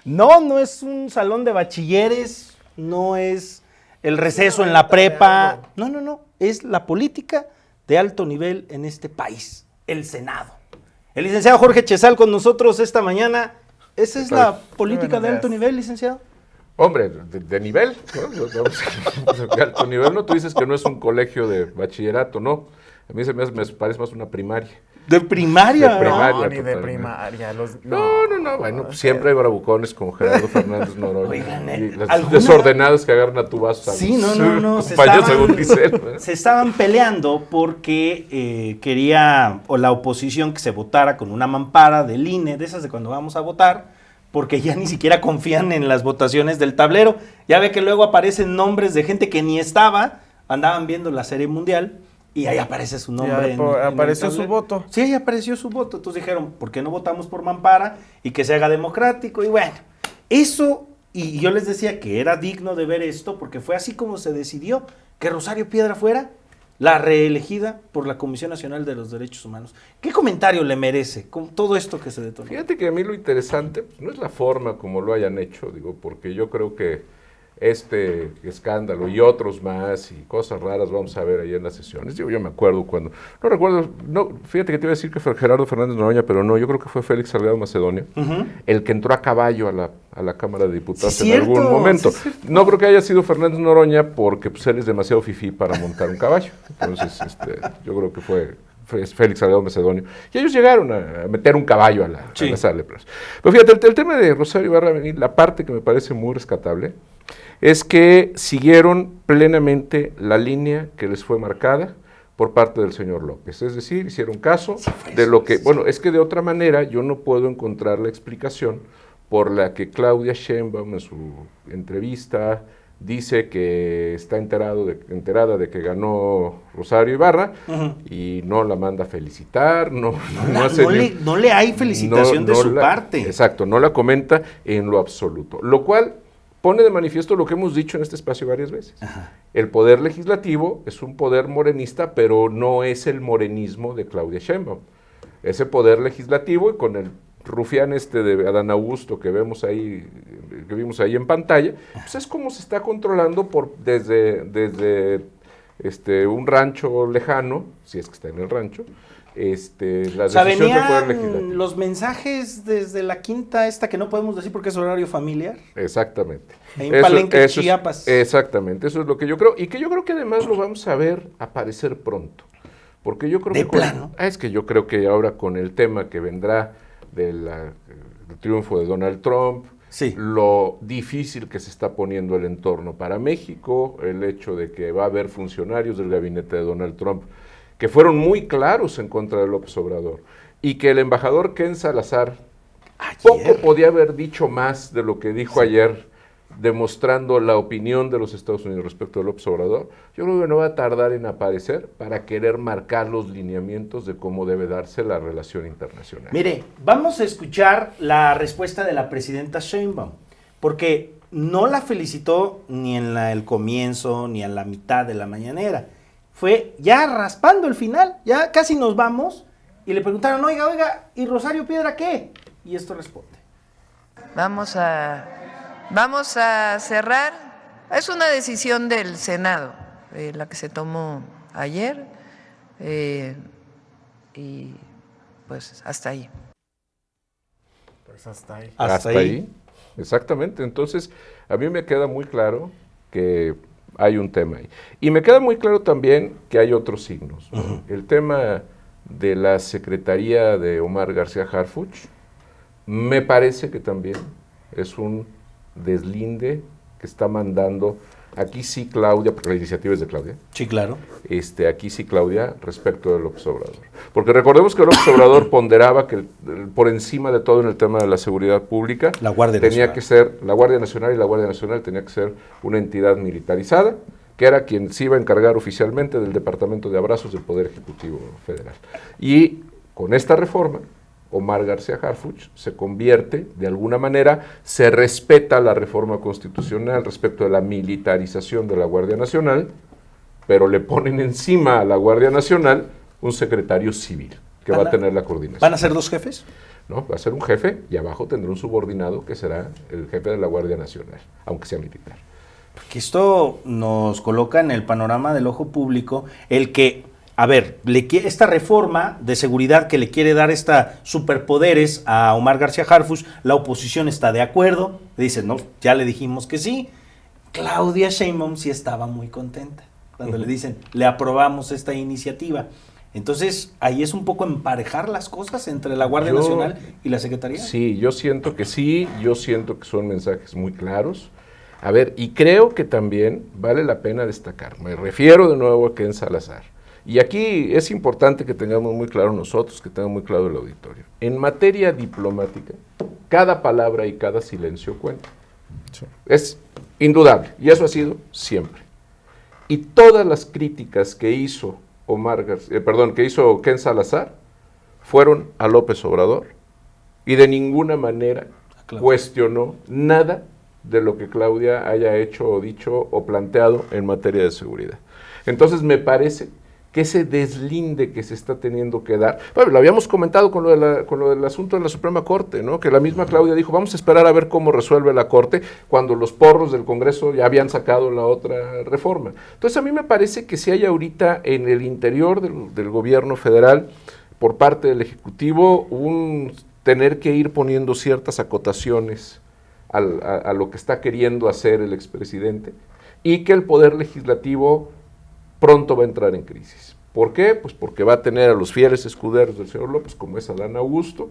No, no es un salón de bachilleres, no es el receso en la prepa. No. Es la política de alto nivel en este país, el Senado. El licenciado Jorge Chezal con nosotros esta mañana. ¿Esa es la política de alto nivel, licenciado? Hombre, de nivel, ¿no? De alto nivel, ¿no? Tú dices que no es un colegio de bachillerato, ¿no? A mí me parece más una primaria. ¿De primaria? De primaria. No, ni de totalmente. primaria. No, bueno, pues siempre hay bravucones como Gerardo Fernández Noroña. Oigan, y las ¿alguna? desordenadas que agarran a tu vaso. Sí, no. Según dicen, ¿eh? Se estaban peleando porque quería o la oposición que se votara con una mampara del INE, de esas de cuando vamos a votar, porque ya ni siquiera confían en las votaciones del tablero. Ya ve que luego aparecen nombres de gente que ni estaba, andaban viendo la Serie Mundial. Y ahí aparece su nombre. Apareció su voto. Sí, ahí apareció su voto. Entonces dijeron, ¿por qué no votamos por mampara y que se haga democrático? Y bueno, eso, y yo les decía que era digno de ver esto, porque fue así como se decidió que Rosario Piedra fuera la reelegida por la Comisión Nacional de los Derechos Humanos. ¿Qué comentario le merece con todo esto que se detonó? Fíjate que a mí lo interesante no es la forma como lo hayan hecho, digo, porque yo creo que este escándalo y otros más y cosas raras vamos a ver ahí en las sesiones. Yo me acuerdo cuando, fíjate que te iba a decir que fue Gerardo Fernández Noroña, pero no, yo creo que fue Félix Salgado Macedonio, el que entró a caballo a la Cámara de Diputados en algún momento. No creo que haya sido Fernández Noroña porque pues, él es demasiado fifí para montar un caballo. Entonces, yo creo que fue Félix Salgado Macedonio. Y ellos llegaron a meter un caballo a la sala de prensa. Pero fíjate, el tema de Rosario Ibarra, la parte que me parece muy rescatable, es que siguieron plenamente la línea que les fue marcada por parte del señor López. Es decir, hicieron caso de lo que... Bueno, es que de otra manera yo no puedo encontrar la explicación por la que Claudia Sheinbaum en su entrevista dice que está enterada de que ganó Rosario Ibarra y no la manda a felicitar, no le hay felicitación de su parte. Exacto, no la comenta en lo absoluto, lo cual pone de manifiesto lo que hemos dicho en este espacio varias veces. El poder legislativo es un poder morenista, pero no es el morenismo de Claudia Sheinbaum. Ese poder legislativo, y con el rufián de Adán Augusto que vimos ahí en pantalla, pues es como se está controlando desde un rancho lejano, si es que está en el rancho, la decisión del poder legislativo. Los mensajes desde la quinta que no podemos decir porque es horario familiar. Exactamente. Ahí en Palenque, Chiapas. Exactamente, eso es lo que yo creo, y que yo creo que además lo vamos a ver aparecer pronto, porque yo creo es que yo creo que ahora con el tema que vendrá del triunfo de Donald Trump, lo difícil que se está poniendo el entorno para México, el hecho de que va a haber funcionarios del gabinete de Donald Trump que fueron muy claros en contra de López Obrador, y que el embajador Ken Salazar poco podía haber dicho más de lo que dijo ayer, demostrando la opinión de los Estados Unidos respecto de López Obrador. Yo creo que no va a tardar en aparecer para querer marcar los lineamientos de cómo debe darse la relación internacional. Mire, vamos a escuchar la respuesta de la presidenta Sheinbaum, porque no la felicitó ni en el comienzo ni en la mitad de la mañanera. Fue ya raspando el final, ya casi nos vamos, y le preguntaron, oiga, ¿y Rosario Piedra qué? Y esto responde. Vamos a cerrar. Es una decisión del Senado, la que se tomó ayer, y pues hasta ahí. Pues hasta ahí. Hasta ahí, exactamente. Entonces, a mí me queda muy claro que hay un tema ahí. Y me queda muy claro también que hay otros signos, ¿no? El tema de la Secretaría de Omar García Harfuch, me parece que también es un deslinde que está mandando, aquí sí Claudia, porque la iniciativa es de Claudia. Sí, claro. Aquí sí Claudia, respecto de López Obrador. Porque recordemos que López Obrador ponderaba que por encima de todo en el tema de la seguridad pública, la Guardia Nacional y la Guardia Nacional tenía que ser una entidad militarizada, que era quien se iba a encargar oficialmente del Departamento de Abrazos del Poder Ejecutivo Federal. Y con esta reforma, Omar García Harfuch se convierte, de alguna manera, se respeta la reforma constitucional respecto de la militarización de la Guardia Nacional, pero le ponen encima a la Guardia Nacional un secretario civil que va a tener la coordinación. ¿Van a ser dos jefes? ¿no? Va a ser un jefe y abajo tendrá un subordinado que será el jefe de la Guardia Nacional, aunque sea militar. Porque esto nos coloca en el panorama del ojo público el que, a ver, esta reforma de seguridad que le quiere dar esta superpoderes a Omar García Harfuch, la oposición está de acuerdo, dicen, no, ya le dijimos que sí. Claudia Sheinbaum sí estaba muy contenta cuando le dicen, le aprobamos esta iniciativa. Entonces, ahí es un poco emparejar las cosas entre la Guardia Nacional y la Secretaría. Sí, yo siento que son mensajes muy claros. A ver, y creo que también vale la pena destacar, me refiero de nuevo a Ken Salazar, y aquí es importante que tengamos muy claro nosotros, que tenga muy claro el auditorio. En materia diplomática, cada palabra y cada silencio cuenta. Sí. Es indudable, y eso ha sido siempre. Y todas las críticas que hizo que hizo Ken Salazar fueron a López Obrador, y de ninguna manera cuestionó nada de lo que Claudia haya hecho o dicho o planteado en materia de seguridad. Entonces me parece que ese deslinde que se está teniendo que dar, bueno, lo habíamos comentado con lo del asunto de la Suprema Corte, ¿no? Que la misma Claudia dijo, vamos a esperar a ver cómo resuelve la Corte, cuando los porros del Congreso ya habían sacado la otra reforma. Entonces a mí me parece que si hay ahorita en el interior del gobierno federal, por parte del Ejecutivo, tener que ir poniendo ciertas acotaciones a lo que está queriendo hacer el expresidente, y que el Poder Legislativo pronto va a entrar en crisis. ¿Por qué? Pues porque va a tener a los fieles escuderos del señor López, como es Adán Augusto.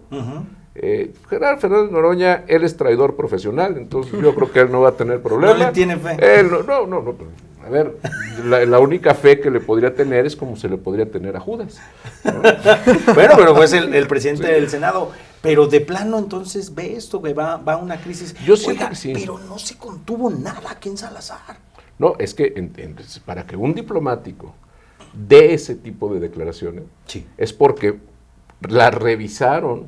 General Fernández Noroña, él es traidor profesional, entonces yo creo que él no va a tener problema. ¿No le tiene fe? No. A ver, la única fe que le podría tener es como se le podría tener a Judas, ¿no? Bueno, pero pues el presidente del Senado, pero de plano entonces ve esto, que va a una crisis. Yo siento que sí. Pero no se contuvo nada aquí en Salazar. No, es que para que un diplomático dé ese tipo de declaraciones, sí, es porque la revisaron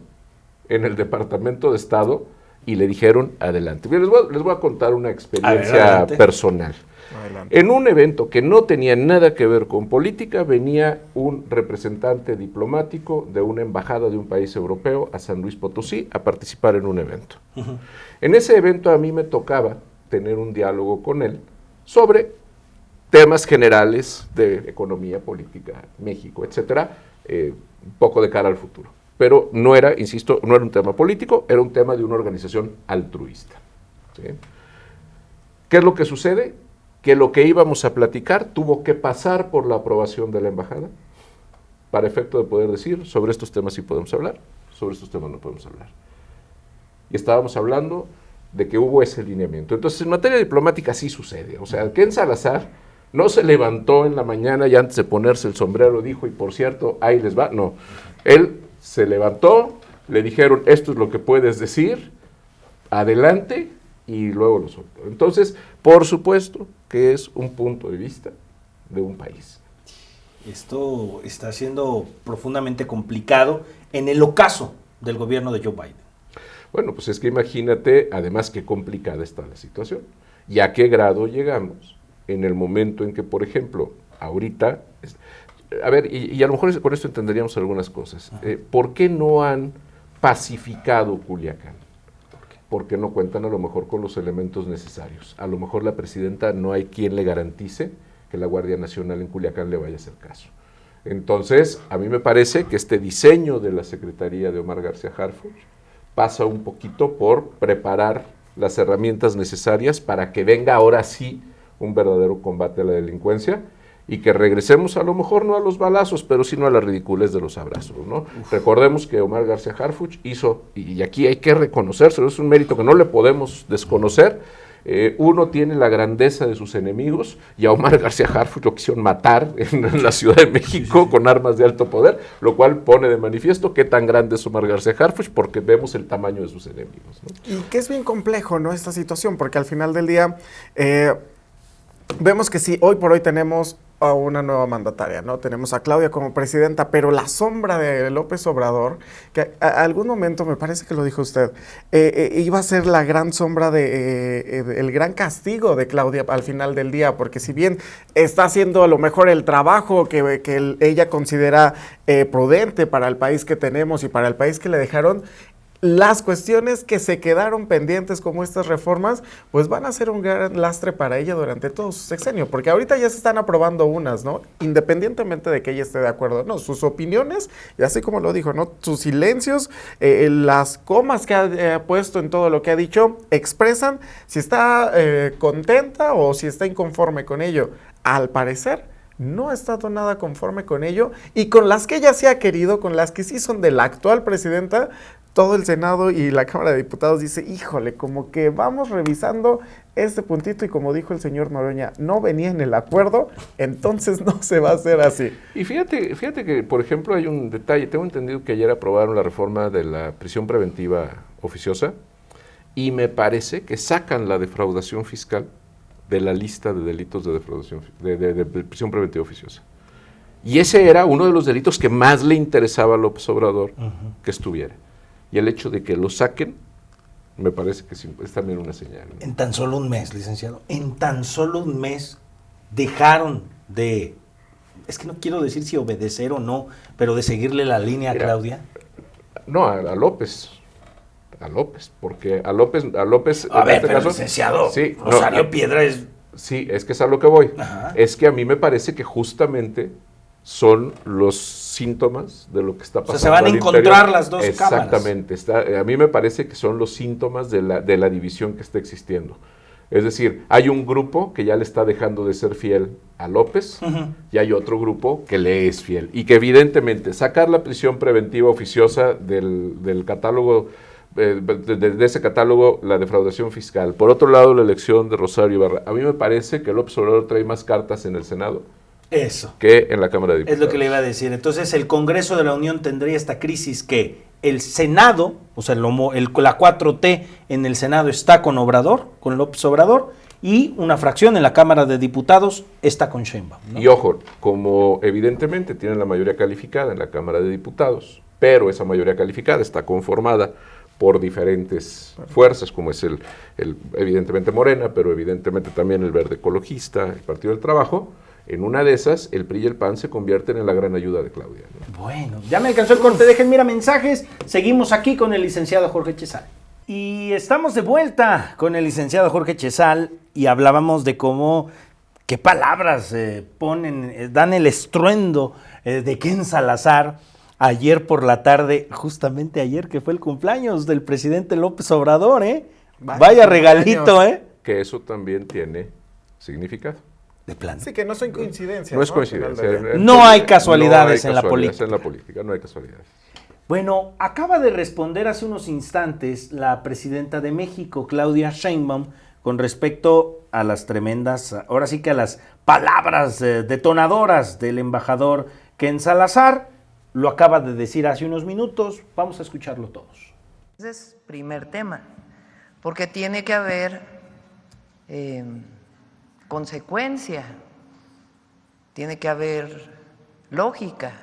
en el Departamento de Estado y le dijeron adelante. Bien, les voy a contar una experiencia personal. Adelante. En un evento que no tenía nada que ver con política, venía un representante diplomático de una embajada de un país europeo a San Luis Potosí a participar en un evento. En ese evento a mí me tocaba tener un diálogo con él sobre temas generales de economía, política, México, etcétera, un poco de cara al futuro. Pero no era, insisto, no era un tema político, era un tema de una organización altruista. ¿Sí? ¿Qué es lo que sucede? Que lo que íbamos a platicar tuvo que pasar por la aprobación de la embajada, para efecto de poder decir, sobre estos temas sí podemos hablar, sobre estos temas no podemos hablar. Y estábamos hablando de que hubo ese lineamiento. Entonces, en materia diplomática sí sucede. O sea, Ken Salazar no se levantó en la mañana y antes de ponerse el sombrero dijo, y por cierto, ahí les va. No, él se levantó, le dijeron, esto es lo que puedes decir, adelante, y luego lo soltó. Entonces, por supuesto que es un punto de vista de un país. Esto está siendo profundamente complicado en el ocaso del gobierno de Joe Biden. Bueno, pues es que imagínate, además, qué complicada está la situación. ¿Y a qué grado llegamos en el momento en que, por ejemplo, ahorita, a ver, y a lo mejor con esto entenderíamos algunas cosas. ¿Por qué no han pacificado Culiacán? Porque no cuentan a lo mejor con los elementos necesarios. A lo mejor la presidenta no hay quien le garantice que la Guardia Nacional en Culiacán le vaya a hacer caso. Entonces, a mí me parece que este diseño de la Secretaría de Omar García Harfuch pasa un poquito por preparar las herramientas necesarias para que venga ahora sí un verdadero combate a la delincuencia y que regresemos a lo mejor no a los balazos, pero sino a la ridiculez de los abrazos, ¿no? Recordemos que Omar García Harfuch hizo, y aquí hay que reconocérselo, es un mérito que no le podemos desconocer. Uno tiene la grandeza de sus enemigos, y a Omar García Harfuch lo quisieron matar en la Ciudad de México con armas de alto poder, lo cual pone de manifiesto qué tan grande es Omar García Harfuch, porque vemos el tamaño de sus enemigos, ¿no? Y que es bien complejo, ¿no?, esta situación, porque al final del día vemos que sí, hoy por hoy tenemos a una nueva mandataria, ¿no? Tenemos a Claudia como presidenta, pero la sombra de López Obrador, que a algún momento, me parece que lo dijo usted, iba a ser la gran sombra el gran castigo de Claudia al final del día, porque si bien está haciendo a lo mejor el trabajo que ella considera prudente para el país que tenemos y para el país que le dejaron, las cuestiones que se quedaron pendientes como estas reformas, pues van a ser un gran lastre para ella durante todo su sexenio, porque ahorita ya se están aprobando unas, ¿no? Independientemente de que ella esté de acuerdo, no, sus opiniones, y así como lo dijo, ¿no? Sus silencios, las comas que ha puesto en todo lo que ha dicho, expresan si está contenta o si está inconforme con ello. Al parecer, no ha estado nada conforme con ello, y con las que ella sí ha querido, con las que sí son de la actual presidenta, todo el Senado y la Cámara de Diputados dice, híjole, como que vamos revisando este puntito, y como dijo el señor Noroña, no venía en el acuerdo, entonces no se va a hacer así. Y fíjate que, por ejemplo, hay un detalle. Tengo entendido que ayer aprobaron la reforma de la prisión preventiva oficiosa, y me parece que sacan la defraudación fiscal de la lista de delitos de defraudación de prisión preventiva oficiosa. Y ese era uno de los delitos que más le interesaba a López Obrador que estuviera. Y el hecho de que lo saquen, me parece que es también una señal, ¿no? En tan solo un mes, licenciado, en tan solo un mes dejaron de, es que no quiero decir si obedecer o no, pero de seguirle la línea a Claudia. No, a López, porque a López A en ver, este pero caso, licenciado, sí, Rosario Piedra es... Sí, es que es a lo que voy. Ajá. Es que a mí me parece que justamente son los síntomas de lo que está pasando. O sea, se van a encontrar las dos cámaras. Exactamente. A mí me parece que son los síntomas de la división que está existiendo. Es decir, hay un grupo que ya le está dejando de ser fiel a López, y hay otro grupo que le es fiel. Y que evidentemente sacar la prisión preventiva oficiosa del catálogo, de ese catálogo, la defraudación fiscal. Por otro lado, la elección de Rosario Ibarra. A mí me parece que López Obrador trae más cartas en el Senado Eso. que en la Cámara de Diputados. Es lo que le iba a decir. Entonces, el Congreso de la Unión tendría esta crisis que el Senado, o sea, la 4T en el Senado está con Obrador, con López Obrador, y una fracción en la Cámara de Diputados está con Sheinbaum, ¿no? Y ojo, como evidentemente tienen la mayoría calificada en la Cámara de Diputados, pero esa mayoría calificada está conformada por diferentes fuerzas, como es evidentemente Morena, pero evidentemente también el Verde Ecologista, el Partido del Trabajo. En una de esas, el PRI y el PAN se convierten en la gran ayuda de Claudia, ¿no? Bueno, ya me alcanzó el corte, dejen mira mensajes, seguimos aquí con el licenciado Jorge Chezal. Y estamos de vuelta con el licenciado Jorge Chezal, y hablábamos de cómo, qué palabras dan el estruendo de Ken Salazar. Ayer por la tarde, justamente ayer que fue el cumpleaños del presidente López Obrador, Vaya regalito, Que eso también tiene significado. De plano. Sí, que no son coincidencias. No es coincidencia. No hay casualidades en la política. En la política no hay casualidades. Bueno, acaba de responder hace unos instantes la presidenta de México, Claudia Sheinbaum, con respecto a las tremendas, ahora sí que a las palabras detonadoras del embajador Ken Salazar. Lo acaba de decir hace unos minutos, vamos a escucharlo todos. Ese es primer tema, porque tiene que haber consecuencia, tiene que haber lógica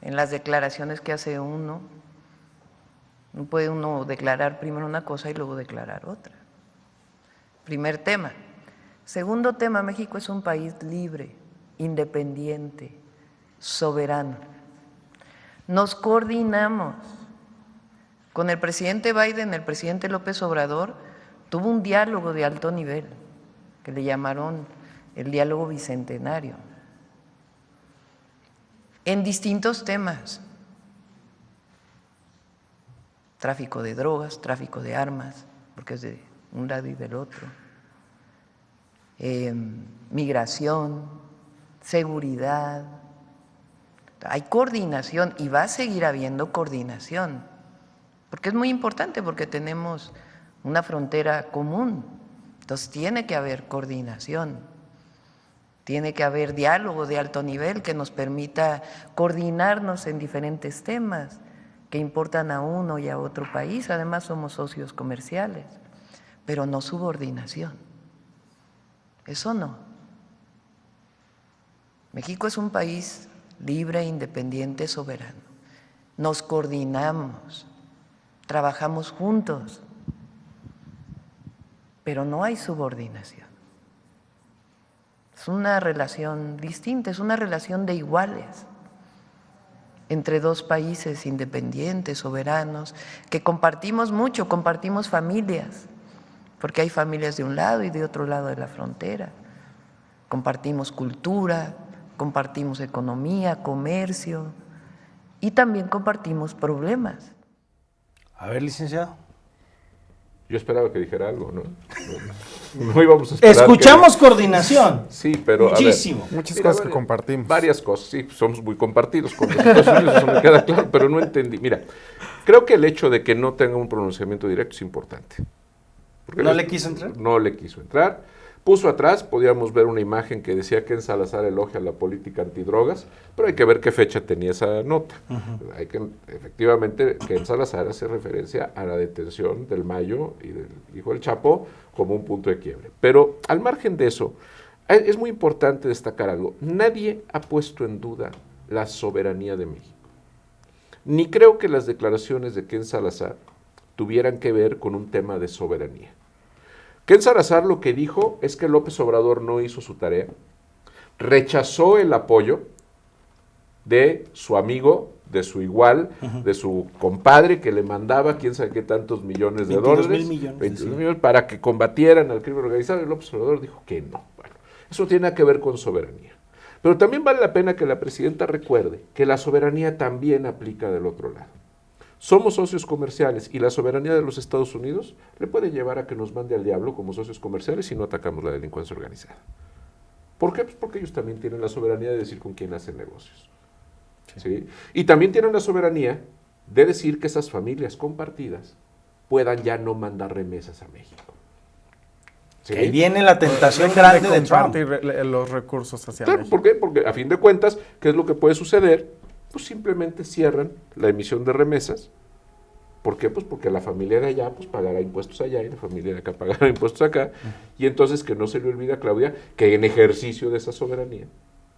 en las declaraciones que hace uno. No puede uno declarar primero una cosa y luego declarar otra. Primer tema. Segundo tema, México es un país libre, independiente, soberano. Nos coordinamos. Con el presidente Biden, el presidente López Obrador tuvo un diálogo de alto nivel, que le llamaron el diálogo bicentenario, en distintos temas: tráfico de drogas, tráfico de armas, porque es de un lado y del otro, migración, seguridad. Hay coordinación y va a seguir habiendo coordinación, porque es muy importante, porque tenemos una frontera común. Entonces tiene que haber coordinación, tiene que haber diálogo de alto nivel que nos permita coordinarnos en diferentes temas que importan a uno y a otro país. Además somos socios comerciales, pero no subordinación. Eso no. México es un país libre, independiente, soberano. Nos coordinamos, trabajamos juntos, pero no hay subordinación. Es una relación distinta, es una relación de iguales. entre dos países independientes, soberanos, que compartimos mucho, compartimos familias, porque hay familias de un lado y de otro lado de la frontera. Compartimos cultura, compartimos economía, comercio y también compartimos problemas. A ver, licenciado. Yo esperaba que dijera algo, ¿no? No íbamos a esperar. Escuchamos coordinación. Sí, pero muchísimo. A ver, Muchas cosas que compartimos. Varias cosas, sí, somos muy compartidos con los Estados Unidos, eso me queda claro, pero no entendí. Mira, creo que el hecho de que no tenga un pronunciamiento directo es importante. Porque ¿No le quiso entrar? No le quiso entrar. Puso atrás, podíamos ver una imagen que decía que en Salazar elogia la política antidrogas, pero hay que ver qué fecha tenía esa nota. Hay que, efectivamente, que en Salazar hace referencia a la detención del Mayo y del hijo del Chapo como un punto de quiebre. Pero al margen de eso, es muy importante destacar algo. Nadie ha puesto en duda la soberanía de México. Ni creo que las declaraciones de Ken Salazar tuvieran que ver con un tema de soberanía. Ken Salazar lo que dijo es que López Obrador no hizo su tarea, rechazó el apoyo de su amigo, de su igual, de su compadre que le mandaba quién sabe qué tantos millones de dólares, 22 millones para que combatieran al crimen organizado, y López Obrador dijo que no. Bueno, eso tiene que ver con soberanía. Pero también vale la pena que la presidenta recuerde que la soberanía también aplica del otro lado. Somos socios comerciales y la soberanía de los Estados Unidos le puede llevar a que nos mande al diablo como socios comerciales si no atacamos la delincuencia organizada. ¿Por qué? Pues porque ellos también tienen la soberanía de decir con quién hacen negocios. ¿Sí? Y también tienen la soberanía de decir que esas familias compartidas puedan ya no mandar remesas a México. ¿Sí? Ahí viene la tentación grande de Trump. Compartir los recursos hacia Claro, México. ¿por qué? Porque a fin de cuentas, ¿qué es lo que puede suceder? Pues simplemente cierran la emisión de remesas. ¿Por qué? Pues porque la familia de allá pues pagará impuestos allá y la familia de acá pagará impuestos acá. Y entonces que no se le olvide a Claudia que en ejercicio de esa soberanía,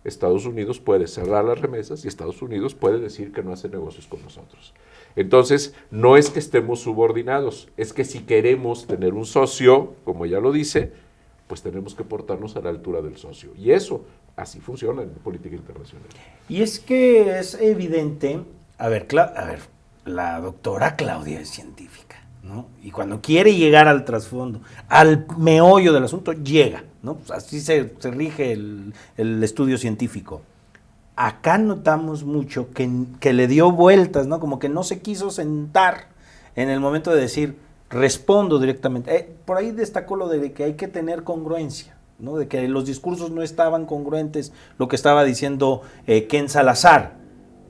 Estados Unidos puede cerrar las remesas y Estados Unidos puede decir que no hace negocios con nosotros. Entonces, no es que estemos subordinados, es que si queremos tener un socio, como ella lo dice, pues tenemos que portarnos a la altura del socio. Y eso, así funciona en política internacional. Y es que es evidente, a ver, la doctora Claudia es científica, ¿no? Y cuando quiere llegar al trasfondo, al meollo del asunto, llega, ¿no? Pues así se rige el estudio científico. Acá notamos mucho que le dio vueltas, ¿no? Como que no se quiso sentar en el momento de decir, respondo directamente. Por ahí destacó lo de que hay que tener congruencia, ¿no? De que los discursos no estaban congruentes, lo que estaba diciendo Ken Salazar.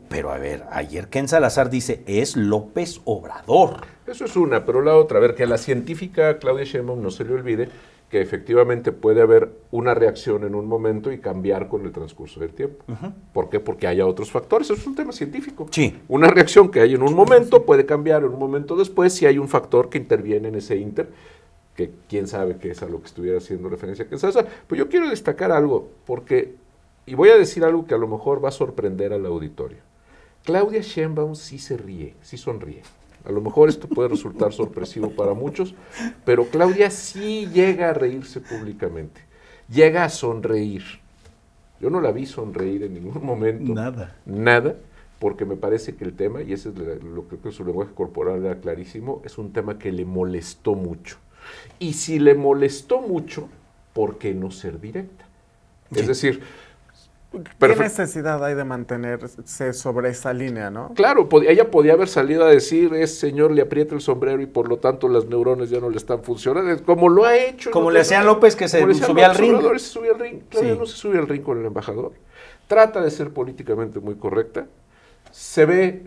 Pero a ver, ayer Ken Salazar dice, es López Obrador. Eso es una, pero la otra, a ver, que a la científica Claudia Sheinbaum no se le olvide que efectivamente puede haber una reacción en un momento y cambiar con el transcurso del tiempo. ¿Por qué? Porque haya otros factores, eso es un tema científico. Sí. Una reacción que hay en un momento puede cambiar en un momento después si hay un factor que interviene en ese inter, que quién sabe qué es a lo que estuviera haciendo referencia Ken Salazar. Pues yo quiero destacar algo, porque, y voy a decir algo que a lo mejor va a sorprender al auditorio. Claudia Sheinbaum sí se ríe, sí sonríe. A lo mejor esto puede resultar sorpresivo para muchos, pero Claudia sí llega a reírse públicamente, llega a sonreír. Yo no la vi sonreír en ningún momento. Nada, porque me parece que el tema, y ese es lo que creo que su lenguaje corporal era clarísimo, es un tema que le molestó mucho. Y si le molestó mucho, ¿por qué no ser directa? Sí. Es decir, ¿qué necesidad hay de mantenerse sobre esa línea, no? Claro, ella podía haber salido a decir, ese señor le aprieta el sombrero y por lo tanto las neuronas ya no le están funcionando, como lo ha hecho. Como le hacía López que se subía al ring. Se subía al ring. Claudia no se sube al ring con el embajador. Trata de ser políticamente muy correcta. Se ve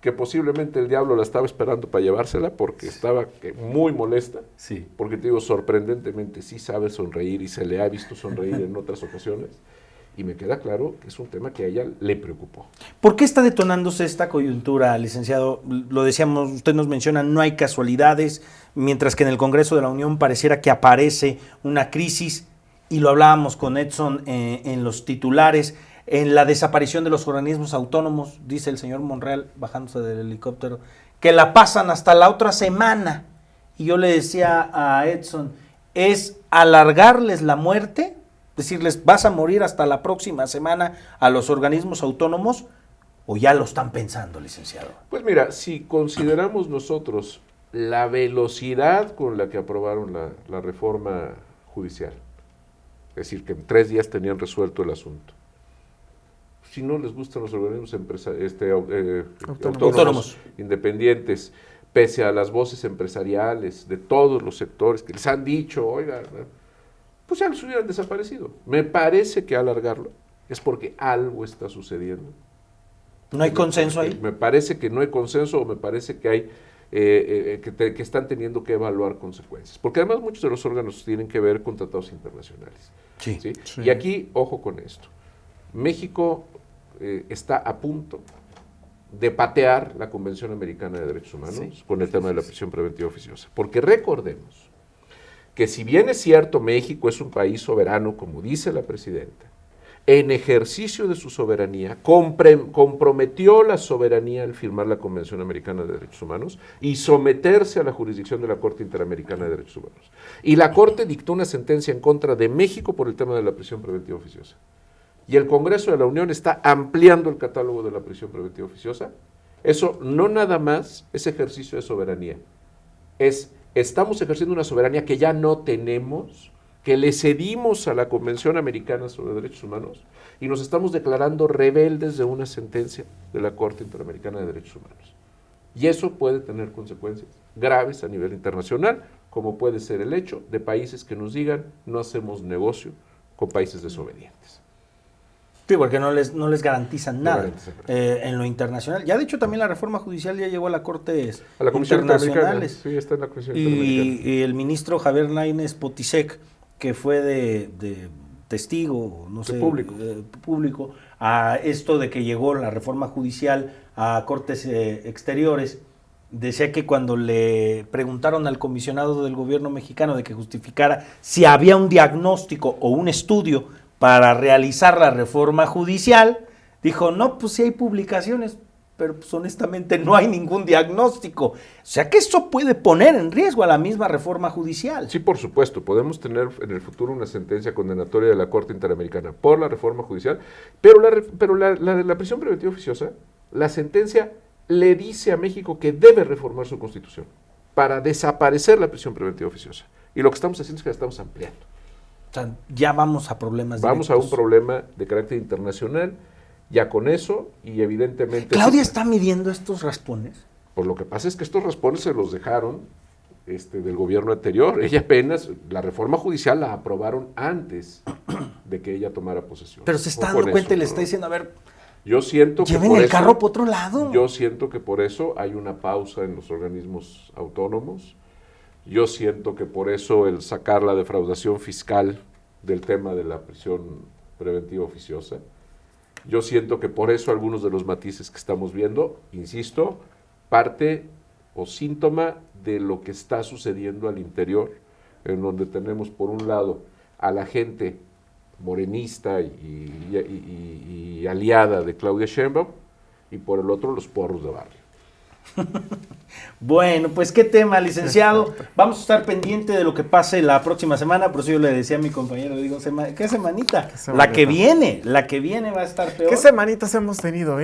que posiblemente el diablo la estaba esperando para llevársela porque estaba muy molesta. Sí. Porque te digo, sorprendentemente sí sabe sonreír y se le ha visto sonreír en otras ocasiones. Y me queda claro que es un tema que a ella le preocupó. ¿Por qué está detonándose esta coyuntura, licenciado? Lo decíamos, usted nos menciona, no hay casualidades, mientras que en el Congreso de la Unión pareciera que aparece una crisis, y lo hablábamos con Edson en los titulares, en la desaparición de los organismos autónomos, dice el señor Monreal, bajándose del helicóptero, que la pasan hasta la otra semana. Y yo le decía a Edson, ¿es alargarles la muerte? Decirles, vas a morir hasta la próxima semana a los organismos autónomos, ¿O ya lo están pensando, licenciado? Pues mira, si consideramos nosotros la velocidad con la que aprobaron la reforma judicial, es decir, que en 3 días tenían resuelto el asunto. Si no les gustan los organismos autónomos, independientes, pese a las voces empresariales de todos los sectores que les han dicho, oiga, pues ya los hubieran desaparecido. Me parece que alargarlo es porque algo está sucediendo. ¿No hay consenso ahí? Me parece que no hay consenso, o me parece que hay que están teniendo que evaluar consecuencias. Porque además muchos de los órganos tienen que ver con tratados internacionales. Sí. ¿Sí? Y aquí, ojo con esto. México está a punto de patear la Convención Americana de Derechos Humanos con el tema de la prisión preventiva oficiosa. Porque recordemos que si bien es cierto México es un país soberano, como dice la presidenta, en ejercicio de su soberanía, comprometió la soberanía al firmar la Convención Americana de Derechos Humanos y someterse a la jurisdicción de la Corte Interamericana de Derechos Humanos. Y la Corte dictó una sentencia en contra de México por el tema de la prisión preventiva oficiosa. Y el Congreso de la Unión está ampliando el catálogo de la prisión preventiva oficiosa. Eso no nada más es ejercicio de soberanía. Estamos ejerciendo una soberanía que ya no tenemos, que le cedimos a la Convención Americana sobre Derechos Humanos y nos estamos declarando rebeldes de una sentencia de la Corte Interamericana de Derechos Humanos. Y eso puede tener consecuencias graves a nivel internacional, como puede ser el hecho de países que nos digan no hacemos negocio con países desobedientes. Sí, porque no les garantizan nada garantizan. En lo internacional. Ya de hecho también la reforma judicial ya llegó a la Cortes A la Comisión internacionales. Sí, está en la Comisión Interamericana. Y el ministro Javier Lainez Potisek, que fue de testigo, no sé, público, a esto de que llegó la reforma judicial a Cortes exteriores, decía que cuando le preguntaron al comisionado del gobierno mexicano de que justificara si había un diagnóstico o un estudio para realizar la reforma judicial, dijo, no, pues sí hay publicaciones, pero pues honestamente no hay ningún diagnóstico. O sea que eso puede poner en riesgo a la misma reforma judicial. Sí, por supuesto, podemos tener en el futuro una sentencia condenatoria de la Corte Interamericana por la reforma judicial, pero la prisión preventiva oficiosa, la sentencia le dice a México que debe reformar su constitución para desaparecer la prisión preventiva oficiosa. Y lo que estamos haciendo es que la estamos ampliando. O sea, ya vamos a problemas Vamos directos. a un problema de carácter internacional, ya con eso, y evidentemente... ¿Claudia está midiendo estos raspones? Pues lo que pasa es que estos raspones se los dejaron del gobierno anterior. Ella apenas, la reforma judicial la aprobaron antes de que ella tomara posesión. Pero se está dando cuenta y le está diciendo, a ver, yo siento que lleven por el eso, carro por otro lado. Yo siento que por eso hay una pausa en los organismos autónomos. Yo siento que por eso el sacar la defraudación fiscal del tema de la prisión preventiva oficiosa. Yo siento que por eso algunos de los matices que estamos viendo, insisto, parte o síntoma de lo que está sucediendo al interior, en donde tenemos por un lado a la gente morenista y aliada de Claudia Sheinbaum, y por el otro los porros de barrio. Bueno, pues qué tema, licenciado. Vamos a estar pendiente de lo que pase la próxima semana. Por eso yo le decía a mi compañero, digo, ¿qué semanita? La que viene va a estar peor. ¿Qué semanitas hemos tenido,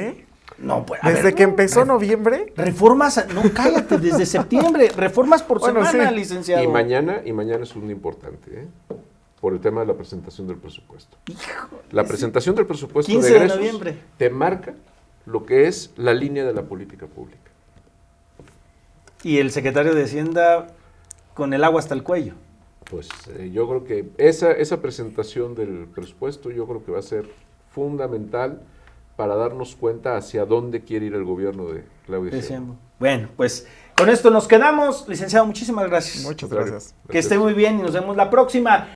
No, pues, desde que empezó noviembre. Reformas, no, cállate, desde septiembre. Reformas por semana, sí. licenciado. Y mañana es un día importante, por el tema de la presentación del presupuesto. Híjole, La presentación del presupuesto 15 de de egresos noviembre. te marca lo que es la línea de la política pública. Y el secretario de Hacienda con el agua hasta el cuello. Pues yo creo que esa presentación del presupuesto yo creo que va a ser fundamental para darnos cuenta hacia dónde quiere ir el gobierno de Claudia Sheinbaum. Bueno, pues con esto nos quedamos. Licenciado, muchísimas gracias. Muchas gracias. Que esté muy bien y nos vemos la próxima.